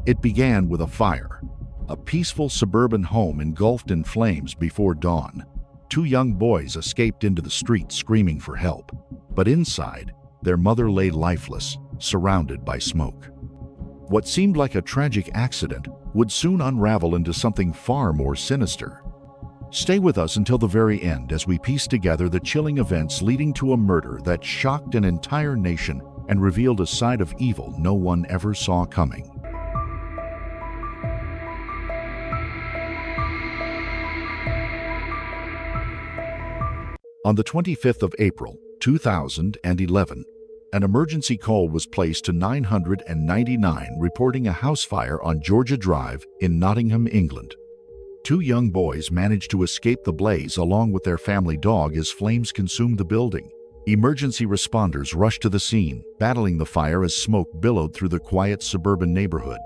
It began with a fire. A peaceful suburban home engulfed in flames before dawn. Two young boys escaped into the street screaming for help. But inside, their mother lay lifeless, surrounded by smoke. What seemed like a tragic accident would soon unravel into something far more sinister. Stay with us until the very end as we piece together the chilling events leading to a murder that shocked an entire nation and revealed a side of evil no one ever saw coming. On the 25th of April, 2011, an emergency call was placed to 999 reporting a house fire on Georgia Drive in Nottingham, England. Two young boys managed to escape the blaze along with their family dog as flames consumed the building. Emergency responders rushed to the scene, battling the fire as smoke billowed through the quiet suburban neighborhood.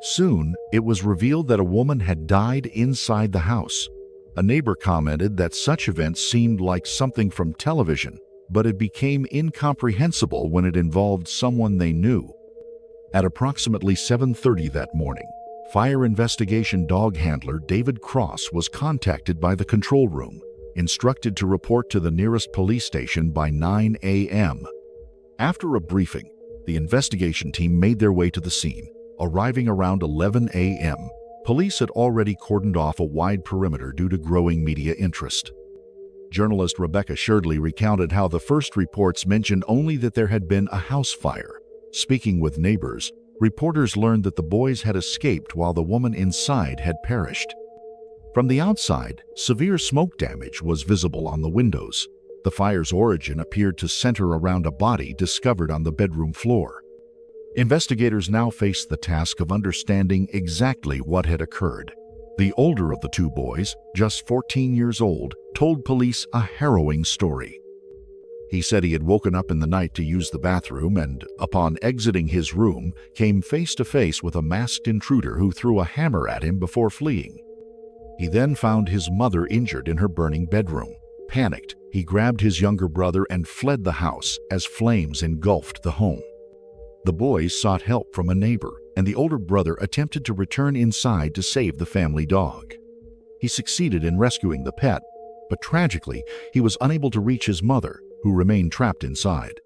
Soon, it was revealed that a woman had died inside the house. A neighbor commented that such events seemed like something from television, but it became incomprehensible when it involved someone they knew. At approximately 7:30 that morning, fire investigation dog handler David Cross was contacted by the control room, instructed to report to the nearest police station by 9 a.m. After a briefing, the investigation team made their way to the scene. Arriving around 11 a.m., police had already cordoned off a wide perimeter due to growing media interest. Journalist Rebecca Sherdley recounted how the first reports mentioned only that there had been a house fire. Speaking with neighbors, reporters learned that the boys had escaped while the woman inside had perished. From the outside, severe smoke damage was visible on the windows. The fire's origin appeared to center around a body discovered on the bedroom floor. Investigators now faced the task of understanding exactly what had occurred. The older of the two boys, just 14 years old, told police a harrowing story. He said he had woken up in the night to use the bathroom and, upon exiting his room, came face to face with a masked intruder who threw a hammer at him before fleeing. He then found his mother injured in her burning bedroom. Panicked, he grabbed his younger brother and fled the house as flames engulfed the home. The boys sought help from a neighbor, and the older brother attempted to return inside to save the family dog. He succeeded in rescuing the pet, but tragically, he was unable to reach his mother, who remained trapped inside.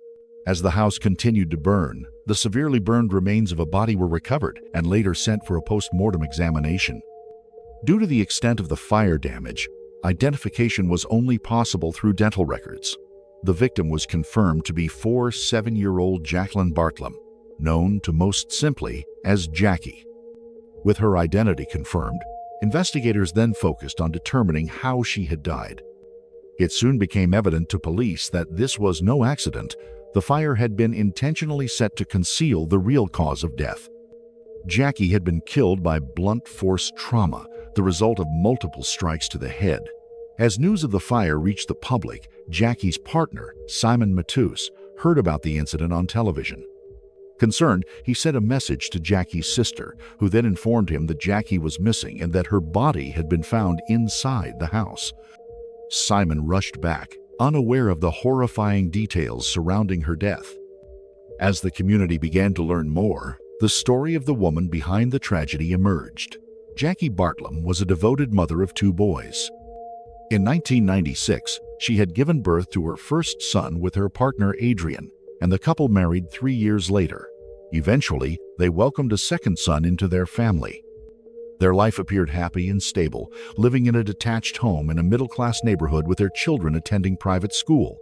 As the house continued to burn, the severely burned remains of a body were recovered and later sent for a post-mortem examination. Due to the extent of the fire damage, identification was only possible through dental records. The victim was confirmed to be 7-year-old Jacqueline Bartlam, known to most simply as Jackie. With her identity confirmed, investigators then focused on determining how she had died. It soon became evident to police that this was no accident. The fire had been intentionally set to conceal the real cause of death. Jackie had been killed by blunt force trauma, the result of multiple strikes to the head. As news of the fire reached the public, Jackie's partner, Simon Matus, heard about the incident on television. Concerned, he sent a message to Jackie's sister, who then informed him that Jackie was missing and that her body had been found inside the house. Simon rushed back, unaware of the horrifying details surrounding her death. As the community began to learn more, the story of the woman behind the tragedy emerged. Jackie Bartlam was a devoted mother of two boys. In 1996, she had given birth to her first son with her partner Adrian, and the couple married 3 years later. Eventually, they welcomed a second son into their family. Their life appeared happy and stable, living in a detached home in a middle-class neighborhood with their children attending private school.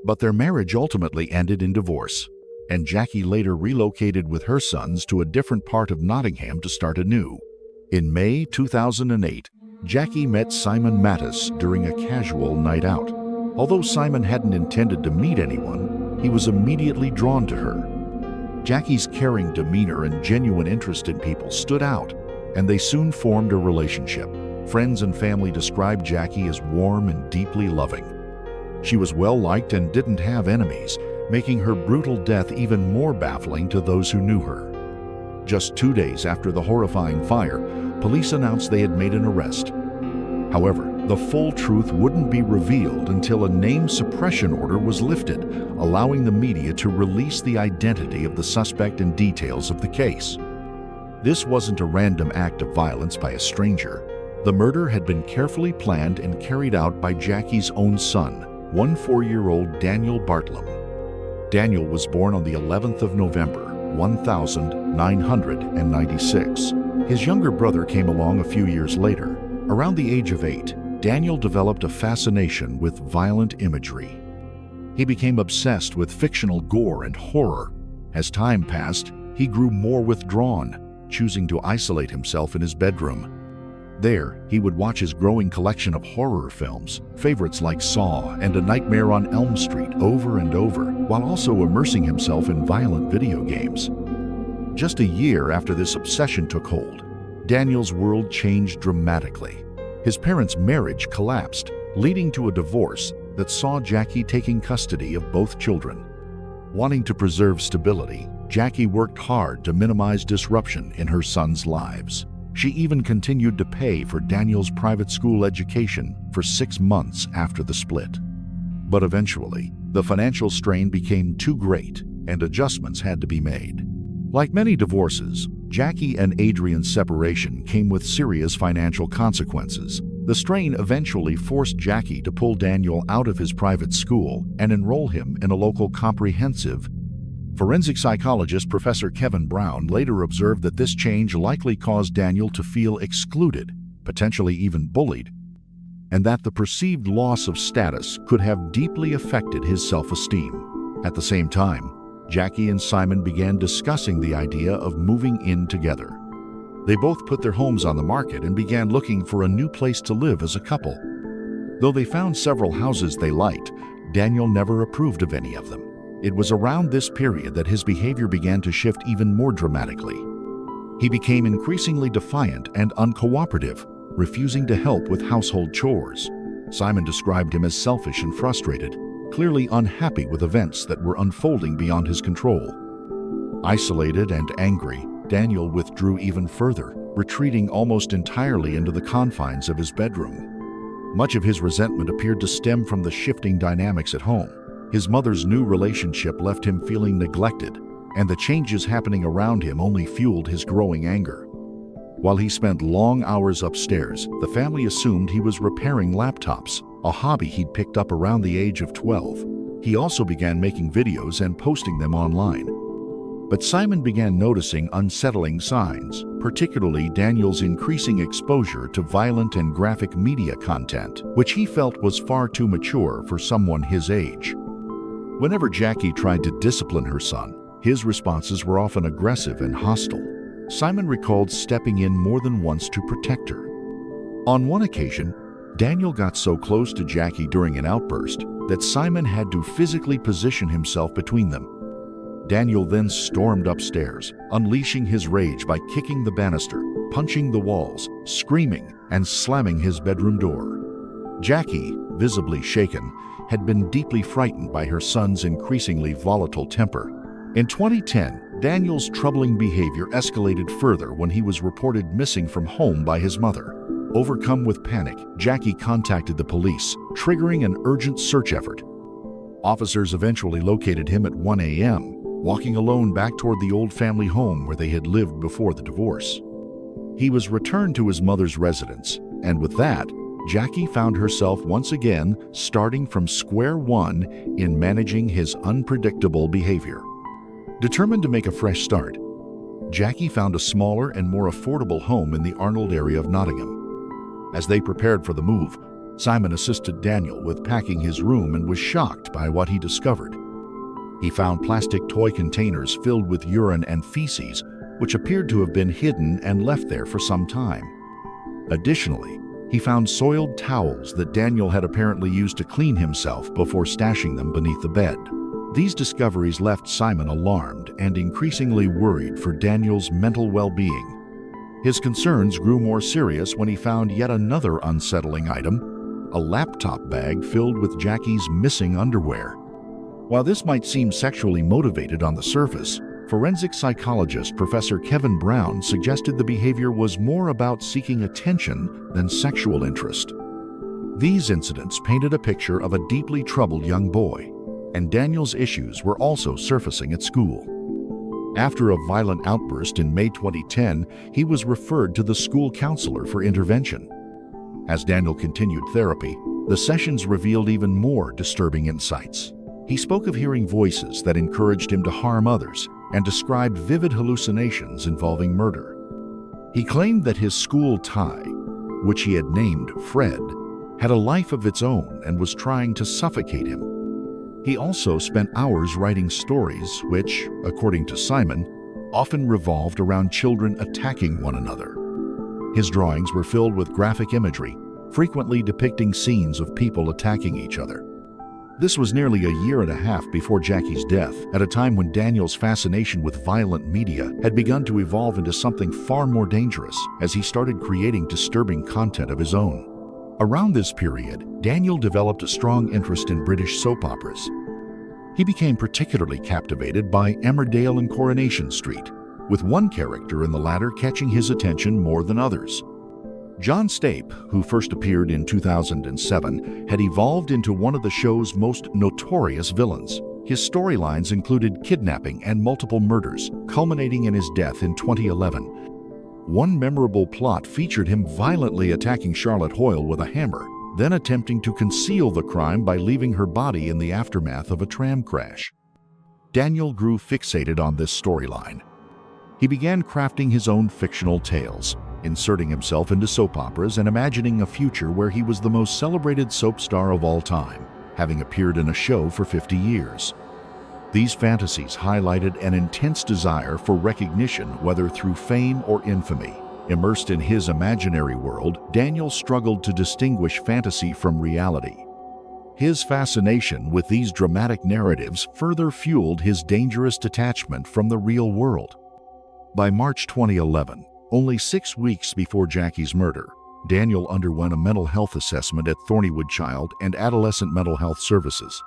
But their marriage ultimately ended in divorce, and Jackie later relocated with her sons to a different part of Nottingham to start anew. In May 2008, Jackie met Simon Matus during a casual night out. Although Simon hadn't intended to meet anyone, he was immediately drawn to her. Jackie's caring demeanor and genuine interest in people stood out, and they soon formed a relationship. Friends and family described Jackie as warm and deeply loving. She was well-liked and didn't have enemies, making her brutal death even more baffling to those who knew her. Just 2 days after the horrifying fire, police announced they had made an arrest. However, the full truth wouldn't be revealed until a name suppression order was lifted, allowing the media to release the identity of the suspect and details of the case. This wasn't a random act of violence by a stranger. The murder had been carefully planned and carried out by Jackie's own son, 4-year-old Daniel Bartlam. Daniel was born on the 11th of November, 1996. His younger brother came along a few years later. Around the age of 8, Daniel developed a fascination with violent imagery. He became obsessed with fictional gore and horror. As time passed, he grew more withdrawn, choosing to isolate himself in his bedroom. There, he would watch his growing collection of horror films, favorites like Saw and A Nightmare on Elm Street over and over, while also immersing himself in violent video games. Just a year after this obsession took hold, Daniel's world changed dramatically. His parents' marriage collapsed, leading to a divorce that saw Jackie taking custody of both children. Wanting to preserve stability, Jackie worked hard to minimize disruption in her sons' lives. She even continued to pay for Daniel's private school education for 6 months after the split. But eventually, the financial strain became too great and adjustments had to be made. Like many divorces, Jackie and Adrian's separation came with serious financial consequences. The strain eventually forced Jackie to pull Daniel out of his private school and enroll him in a local comprehensive. Forensic psychologist Professor Kevin Brown later observed that this change likely caused Daniel to feel excluded, potentially even bullied, and that the perceived loss of status could have deeply affected his self-esteem. At the same time, Jackie and Simon began discussing the idea of moving in together. They both put their homes on the market and began looking for a new place to live as a couple. Though they found several houses they liked, Daniel never approved of any of them. It was around this period that his behavior began to shift even more dramatically. He became increasingly defiant and uncooperative, refusing to help with household chores. Simon described him as selfish and frustrated, clearly unhappy with events that were unfolding beyond his control. Isolated and angry, Daniel withdrew even further, retreating almost entirely into the confines of his bedroom. Much of his resentment appeared to stem from the shifting dynamics at home. His mother's new relationship left him feeling neglected, and the changes happening around him only fueled his growing anger. While he spent long hours upstairs, the family assumed he was repairing laptops, a hobby he'd picked up around the age of 12. He also began making videos and posting them online. But Simon began noticing unsettling signs, particularly Daniel's increasing exposure to violent and graphic media content, which he felt was far too mature for someone his age. Whenever Jackie tried to discipline her son, his responses were often aggressive and hostile. Simon recalled stepping in more than once to protect her. On one occasion, Daniel got so close to Jackie during an outburst that Simon had to physically position himself between them. Daniel then stormed upstairs, unleashing his rage by kicking the banister, punching the walls, screaming, and slamming his bedroom door. Jackie, visibly shaken, had been deeply frightened by her son's increasingly volatile temper. In 2010, Daniel's troubling behavior escalated further when he was reported missing from home by his mother. Overcome with panic, Jackie contacted the police, triggering an urgent search effort. Officers eventually located him at 1 a.m., walking alone back toward the old family home where they had lived before the divorce. He was returned to his mother's residence, and with that, Jackie found herself once again starting from square one in managing his unpredictable behavior. Determined to make a fresh start, Jackie found a smaller and more affordable home in the Arnold area of Nottingham. As they prepared for the move, Simon assisted Daniel with packing his room and was shocked by what he discovered. He found plastic toy containers filled with urine and feces, which appeared to have been hidden and left there for some time. Additionally, he found soiled towels that Daniel had apparently used to clean himself before stashing them beneath the bed. These discoveries left Simon alarmed and increasingly worried for Daniel's mental well-being. His concerns grew more serious when he found yet another unsettling item, a laptop bag filled with Jackie's missing underwear. While this might seem sexually motivated on the surface, forensic psychologist Professor Kevin Brown suggested the behavior was more about seeking attention than sexual interest. These incidents painted a picture of a deeply troubled young boy, and Daniel's issues were also surfacing at school. After a violent outburst in May 2010, he was referred to the school counselor for intervention. As Daniel continued therapy, the sessions revealed even more disturbing insights. He spoke of hearing voices that encouraged him to harm others and described vivid hallucinations involving murder. He claimed that his school tie, which he had named Fred, had a life of its own and was trying to suffocate him. He also spent hours writing stories which, according to Simon, often revolved around children attacking one another. His drawings were filled with graphic imagery, frequently depicting scenes of people attacking each other. This was nearly a year and a half before Jackie's death, at a time when Daniel's fascination with violent media had begun to evolve into something far more dangerous as he started creating disturbing content of his own. Around this period, Daniel developed a strong interest in British soap operas. He became particularly captivated by Emmerdale and Coronation Street, with one character in the latter catching his attention more than others. John Stape, who first appeared in 2007, had evolved into one of the show's most notorious villains. His storylines included kidnapping and multiple murders, culminating in his death in 2011. One memorable plot featured him violently attacking Charlotte Hoyle with a hammer, then attempting to conceal the crime by leaving her body in the aftermath of a tram crash. Daniel grew fixated on this storyline. He began crafting his own fictional tales, inserting himself into soap operas and imagining a future where he was the most celebrated soap star of all time, having appeared in a show for 50 years. These fantasies highlighted an intense desire for recognition, whether through fame or infamy. Immersed in his imaginary world, Daniel struggled to distinguish fantasy from reality. His fascination with these dramatic narratives further fueled his dangerous detachment from the real world. By March 2011, only 6 weeks before Jackie's murder, Daniel underwent a mental health assessment at Thornywood Child and Adolescent Mental Health Services.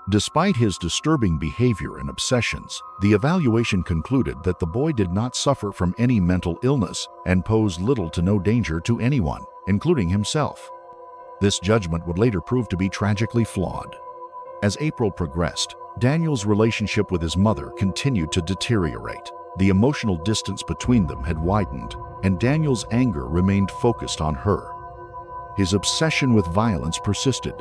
Despite his disturbing behavior and obsessions, the evaluation concluded that the boy did not suffer from any mental illness and posed little to no danger to anyone, including himself. This judgment would later prove to be tragically flawed. As April progressed, Daniel's relationship with his mother continued to deteriorate. The emotional distance between them had widened, and Daniel's anger remained focused on her. His obsession with violence persisted,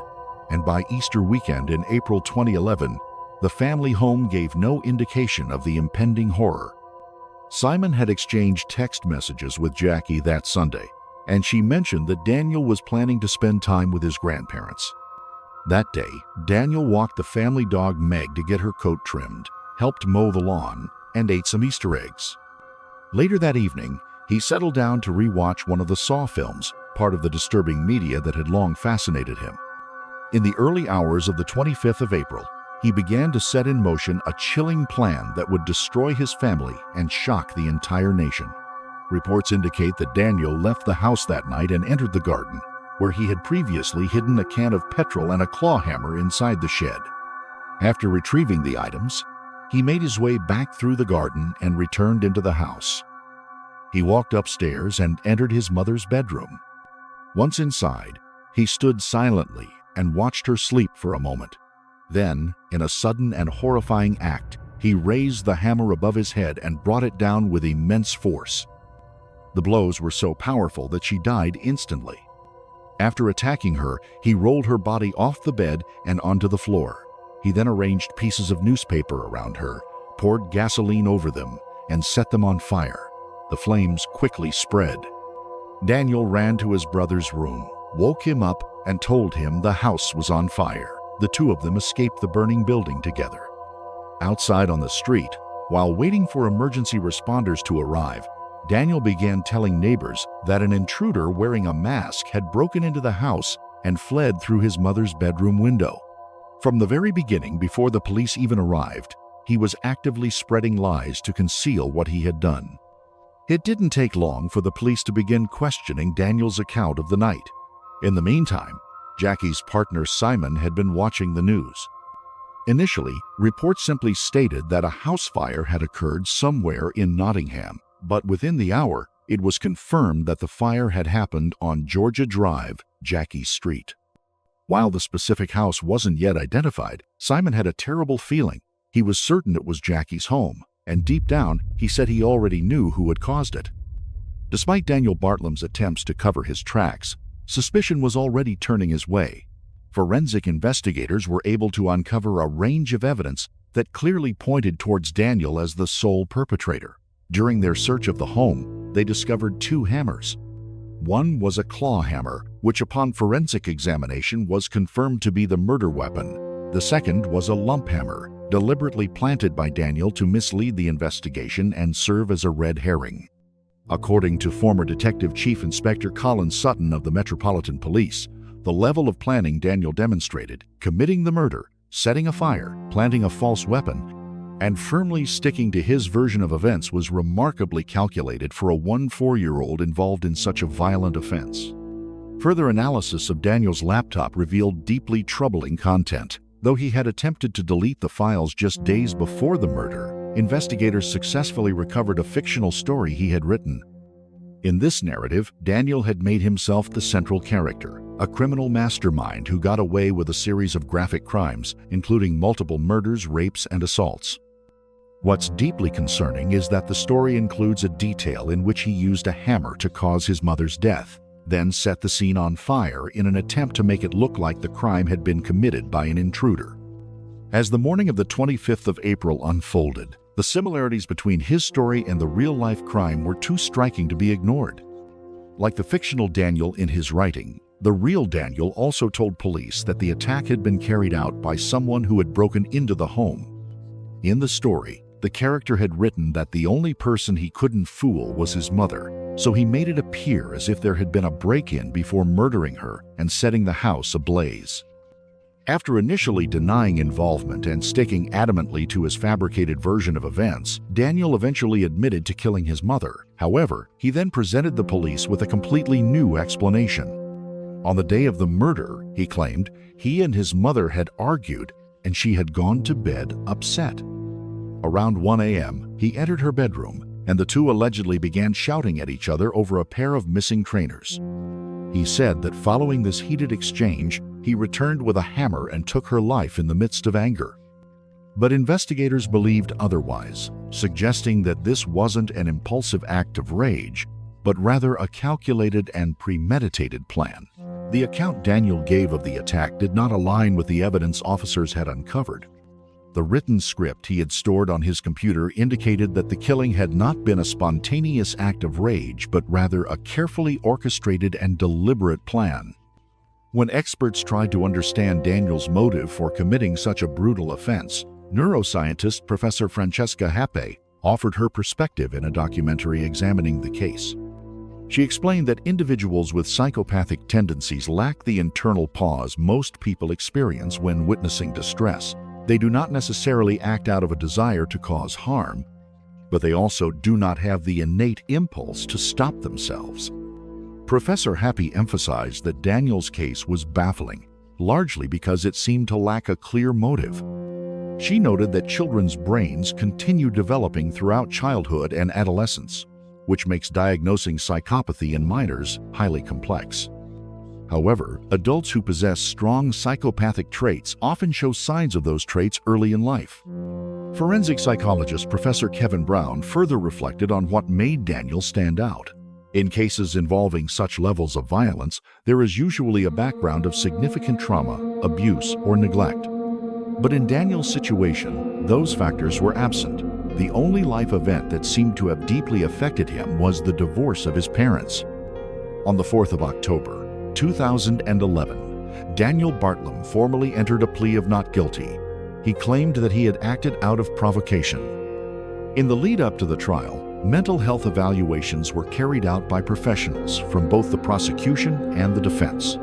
and by Easter weekend in April 2011, the family home gave no indication of the impending horror. Simon had exchanged text messages with Jackie that Sunday, and she mentioned that Daniel was planning to spend time with his grandparents. That day, Daniel walked the family dog Meg to get her coat trimmed, helped mow the lawn, and ate some Easter eggs. Later that evening, he settled down to re-watch one of the Saw films, part of the disturbing media that had long fascinated him. In the early hours of the 25th of April, he began to set in motion a chilling plan that would destroy his family and shock the entire nation. Reports indicate that Daniel left the house that night and entered the garden, where he had previously hidden a can of petrol and a claw hammer inside the shed. After retrieving the items, he made his way back through the garden and returned into the house. He walked upstairs and entered his mother's bedroom. Once inside, he stood silently and watched her sleep for a moment. Then, in a sudden and horrifying act, he raised the hammer above his head and brought it down with immense force. The blows were so powerful that she died instantly. After attacking her, he rolled her body off the bed and onto the floor. He then arranged pieces of newspaper around her, poured gasoline over them, and set them on fire. The flames quickly spread. Daniel ran to his brother's room, woke him up, and told him the house was on fire. The two of them escaped the burning building together. Outside on the street, while waiting for emergency responders to arrive, Daniel began telling neighbors that an intruder wearing a mask had broken into the house and fled through his mother's bedroom window. From the very beginning, before the police even arrived, he was actively spreading lies to conceal what he had done. It didn't take long for the police to begin questioning Daniel's account of the night. In the meantime, Jackie's partner Simon had been watching the news. Initially, reports simply stated that a house fire had occurred somewhere in Nottingham, but within the hour, it was confirmed that the fire had happened on Georgia Drive, Jackie Street. While the specific house wasn't yet identified, Simon had a terrible feeling. He was certain it was Jackie's home, and deep down, he said he already knew who had caused it. Despite Daniel Bartlam's attempts to cover his tracks, suspicion was already turning his way. Forensic investigators were able to uncover a range of evidence that clearly pointed towards Daniel as the sole perpetrator. During their search of the home, they discovered 2 hammers. One was a claw hammer, which upon forensic examination was confirmed to be the murder weapon. The second was a lump hammer, deliberately planted by Daniel to mislead the investigation and serve as a red herring. According to former Detective Chief Inspector Colin Sutton of the Metropolitan Police, the level of planning Daniel demonstrated, committing the murder, setting a fire, planting a false weapon, and firmly sticking to his version of events was remarkably calculated for a 14-year-old involved in such a violent offense. Further analysis of Daniel's laptop revealed deeply troubling content. Though he had attempted to delete the files just days before the murder, investigators successfully recovered a fictional story he had written. In this narrative, Daniel had made himself the central character, a criminal mastermind who got away with a series of graphic crimes, including multiple murders, rapes, and assaults. What's deeply concerning is that the story includes a detail in which he used a hammer to cause his mother's death, then set the scene on fire in an attempt to make it look like the crime had been committed by an intruder. As the morning of the 25th of April unfolded, the similarities between his story and the real-life crime were too striking to be ignored. Like the fictional Daniel in his writing, the real Daniel also told police that the attack had been carried out by someone who had broken into the home. In the story, the character had written that the only person he couldn't fool was his mother, so he made it appear as if there had been a break-in before murdering her and setting the house ablaze. After initially denying involvement and sticking adamantly to his fabricated version of events, Daniel eventually admitted to killing his mother. However, he then presented the police with a completely new explanation. On the day of the murder, he claimed, he and his mother had argued and she had gone to bed upset. Around 1 a.m., he entered her bedroom, and the two allegedly began shouting at each other over a pair of missing trainers. He said that following this heated exchange, he returned with a hammer and took her life in the midst of anger. But investigators believed otherwise, suggesting that this wasn't an impulsive act of rage, but rather a calculated and premeditated plan. The account Daniel gave of the attack did not align with the evidence officers had uncovered. The written script he had stored on his computer indicated that the killing had not been a spontaneous act of rage, but rather a carefully orchestrated and deliberate plan. When experts tried to understand Daniel's motive for committing such a brutal offense, neuroscientist Professor Francesca Happe offered her perspective in a documentary examining the case. She explained that individuals with psychopathic tendencies lack the internal pause most people experience when witnessing distress. They do not necessarily act out of a desire to cause harm, but they also do not have the innate impulse to stop themselves. Professor Happy emphasized that Daniel's case was baffling, largely because it seemed to lack a clear motive. She noted that children's brains continue developing throughout childhood and adolescence, which makes diagnosing psychopathy in minors highly complex. However, adults who possess strong psychopathic traits often show signs of those traits early in life. Forensic psychologist Professor Kevin Brown further reflected on what made Daniel stand out. In cases involving such levels of violence, there is usually a background of significant trauma, abuse, or neglect. But in Daniel's situation, those factors were absent. The only life event that seemed to have deeply affected him was the divorce of his parents. On the 4th of October, 2011, Daniel Bartlam formally entered a plea of not guilty. He claimed that he had acted out of provocation. In the lead-up to the trial, mental health evaluations were carried out by professionals from both the prosecution and the defense.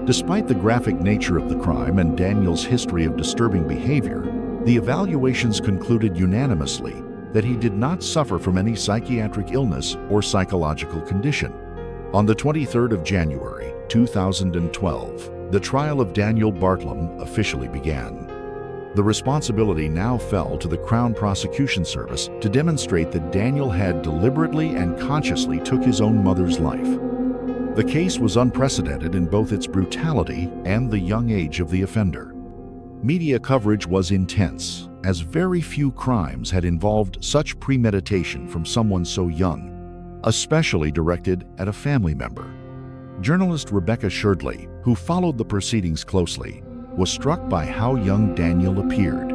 Despite the graphic nature of the crime and Daniel's history of disturbing behavior, the evaluations concluded unanimously that he did not suffer from any psychiatric illness or psychological condition. On the 23rd of January, 2012, the trial of Daniel Bartlam officially began. The responsibility now fell to the Crown Prosecution Service to demonstrate that Daniel had deliberately and consciously took his own mother's life. The case was unprecedented in both its brutality and the young age of the offender. Media coverage was intense, as very few crimes had involved such premeditation from someone so young, especially directed at a family member. Journalist Rebecca Sherdley, who followed the proceedings closely, was struck by how young Daniel appeared.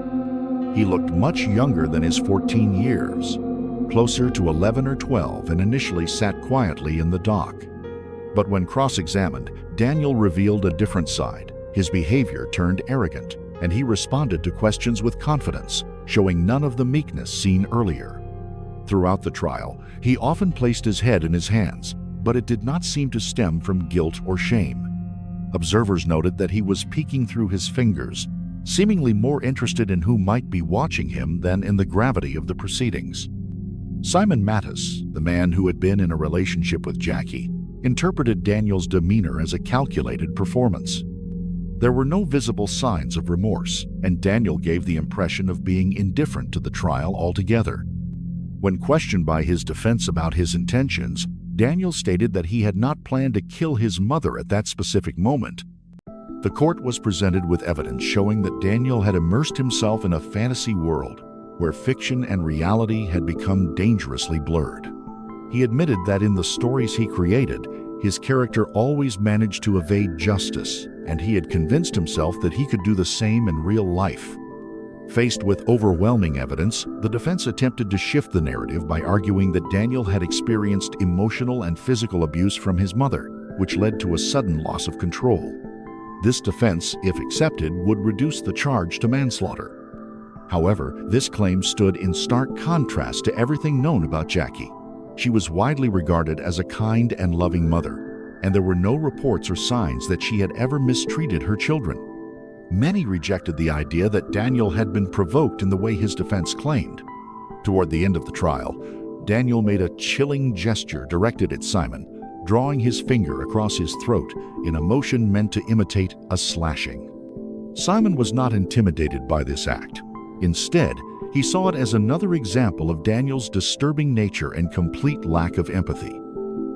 He looked much younger than his 14 years, closer to 11 or 12, and initially sat quietly in the dock. But when cross-examined, Daniel revealed a different side. His behavior turned arrogant, and he responded to questions with confidence, showing none of the meekness seen earlier. Throughout the trial, he often placed his head in his hands, but it did not seem to stem from guilt or shame. Observers noted that he was peeking through his fingers, seemingly more interested in who might be watching him than in the gravity of the proceedings. Simon Mattis, the man who had been in a relationship with Jackie, interpreted Daniel's demeanor as a calculated performance. There were no visible signs of remorse, and Daniel gave the impression of being indifferent to the trial altogether. When questioned by his defense about his intentions, Daniel stated that he had not planned to kill his mother at that specific moment. The court was presented with evidence showing that Daniel had immersed himself in a fantasy world where fiction and reality had become dangerously blurred. He admitted that in the stories he created, his character always managed to evade justice, and he had convinced himself that he could do the same in real life. Faced with overwhelming evidence, the defense attempted to shift the narrative by arguing that Daniel had experienced emotional and physical abuse from his mother, which led to a sudden loss of control. This defense, if accepted, would reduce the charge to manslaughter. However, this claim stood in stark contrast to everything known about Jackie. She was widely regarded as a kind and loving mother, and there were no reports or signs that she had ever mistreated her children. Many rejected the idea that Daniel had been provoked in the way his defense claimed. Toward the end of the trial, Daniel made a chilling gesture directed at Simon, drawing his finger across his throat in a motion meant to imitate a slashing. Simon was not intimidated by this act. Instead, he saw it as another example of Daniel's disturbing nature and complete lack of empathy.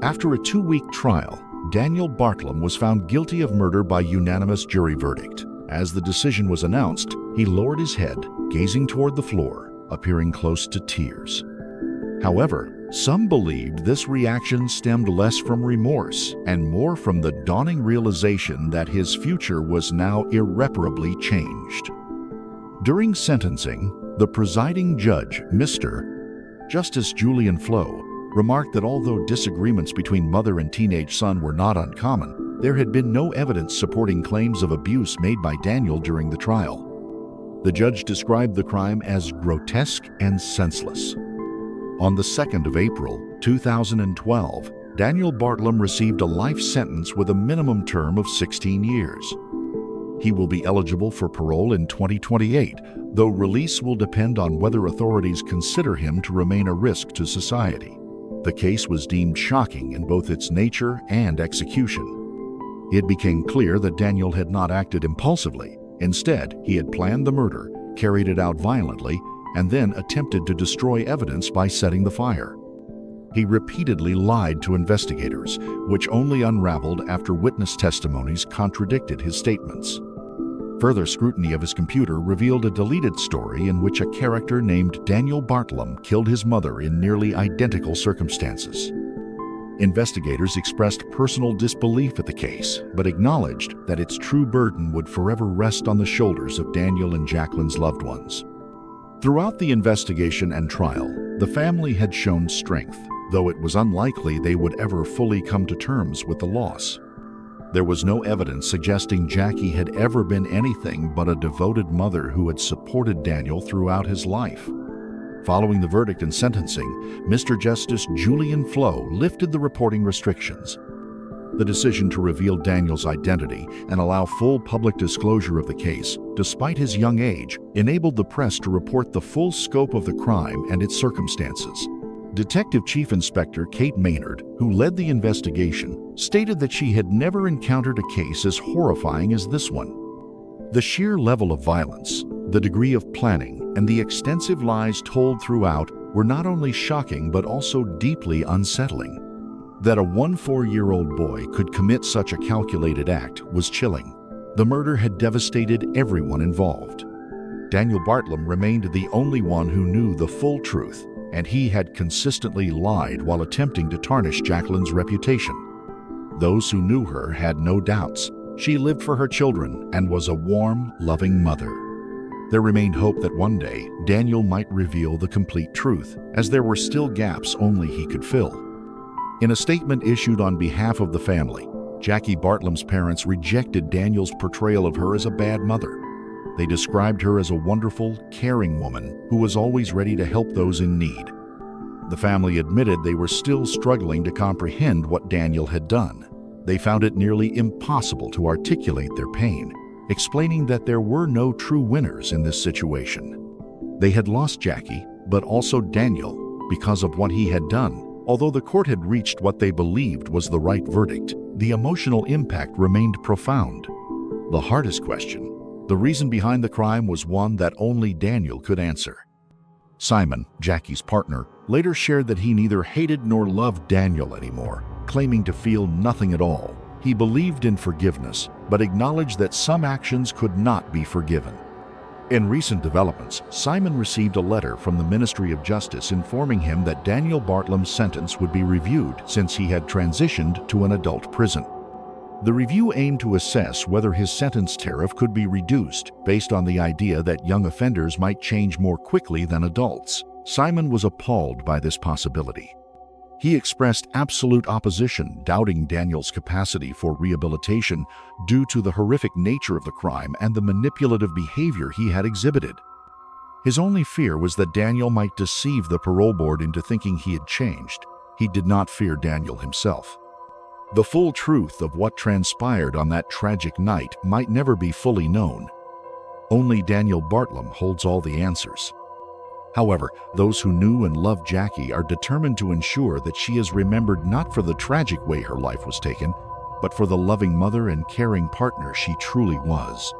After a 2-week trial, Daniel Bartlam was found guilty of murder by unanimous jury verdict. As the decision was announced, he lowered his head, gazing toward the floor, appearing close to tears. However, some believed this reaction stemmed less from remorse and more from the dawning realization that his future was now irreparably changed. During sentencing, the presiding judge, Mr. Justice Julian Flo, remarked that although disagreements between mother and teenage son were not uncommon, there had been no evidence supporting claims of abuse made by Daniel during the trial. The judge described the crime as grotesque and senseless. On the 2nd of April, 2012, Daniel Bartlam received a life sentence with a minimum term of 16 years. He will be eligible for parole in 2028, though release will depend on whether authorities consider him to remain a risk to society. The case was deemed shocking in both its nature and execution. It became clear that Daniel had not acted impulsively. Instead, he had planned the murder, carried it out violently, and then attempted to destroy evidence by setting the fire. He repeatedly lied to investigators, which only unraveled after witness testimonies contradicted his statements. Further scrutiny of his computer revealed a deleted story in which a character named Daniel Bartlam killed his mother in nearly identical circumstances. Investigators expressed personal disbelief at the case, but acknowledged that its true burden would forever rest on the shoulders of Daniel and Jacqueline's loved ones. Throughout the investigation and trial, the family had shown strength, though it was unlikely they would ever fully come to terms with the loss. There was no evidence suggesting Jackie had ever been anything but a devoted mother who had supported Daniel throughout his life. Following the verdict and sentencing, Mr. Justice Julian Flo lifted the reporting restrictions. The decision to reveal Daniel's identity and allow full public disclosure of the case, despite his young age, enabled the press to report the full scope of the crime and its circumstances. Detective Chief Inspector Kate Maynard, who led the investigation, stated that she had never encountered a case as horrifying as this one. The sheer level of violence, the degree of planning, and the extensive lies told throughout were not only shocking but also deeply unsettling. That a 14-year-old boy could commit such a calculated act was chilling. The murder had devastated everyone involved. Daniel Bartlam remained the only one who knew the full truth, and he had consistently lied while attempting to tarnish Jacqueline's reputation. Those who knew her had no doubts. She lived for her children and was a warm, loving mother. There remained hope that one day Daniel might reveal the complete truth, as there were still gaps only he could fill. In a statement issued on behalf of the family, Jackie Bartlam's parents rejected Daniel's portrayal of her as a bad mother. They described her as a wonderful, caring woman who was always ready to help those in need. The family admitted they were still struggling to comprehend what Daniel had done. They found it nearly impossible to articulate their pain, explaining that there were no true winners in this situation. They had lost Jackie, but also Daniel, because of what he had done. Although the court had reached what they believed was the right verdict, the emotional impact remained profound. The hardest question, the reason behind the crime, was one that only Daniel could answer. Simon, Jackie's partner, later shared that he neither hated nor loved Daniel anymore, claiming to feel nothing at all. He believed in forgiveness, but acknowledged that some actions could not be forgiven. In recent developments, Simon received a letter from the Ministry of Justice informing him that Daniel Bartlam's sentence would be reviewed since he had transitioned to an adult prison. The review aimed to assess whether his sentence tariff could be reduced based on the idea that young offenders might change more quickly than adults. Simon was appalled by this possibility. He expressed absolute opposition, doubting Daniel's capacity for rehabilitation due to the horrific nature of the crime and the manipulative behavior he had exhibited. His only fear was that Daniel might deceive the parole board into thinking he had changed. He did not fear Daniel himself. The full truth of what transpired on that tragic night might never be fully known. Only Daniel Bartlam holds all the answers. However, those who knew and loved Jackie are determined to ensure that she is remembered not for the tragic way her life was taken, but for the loving mother and caring partner she truly was.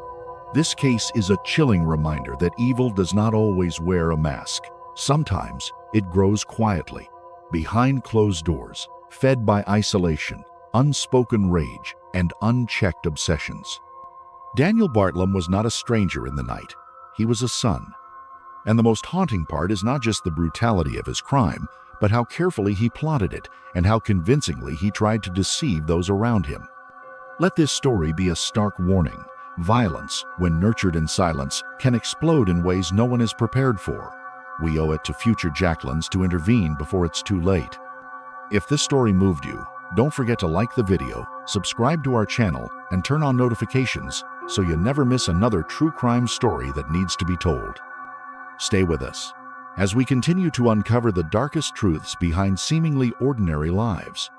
This case is a chilling reminder that evil does not always wear a mask. Sometimes it grows quietly, behind closed doors, fed by isolation, unspoken rage, and unchecked obsessions. Daniel Bartlam was not a stranger in the night. He was a son. And the most haunting part is not just the brutality of his crime, but how carefully he plotted it and how convincingly he tried to deceive those around him. Let this story be a stark warning. Violence, when nurtured in silence, can explode in ways no one is prepared for. We owe it to future Jacquelines to intervene before it's too late. If this story moved you, don't forget to like the video, subscribe to our channel, and turn on notifications so you never miss another true crime story that needs to be told. Stay with us as we continue to uncover the darkest truths behind seemingly ordinary lives.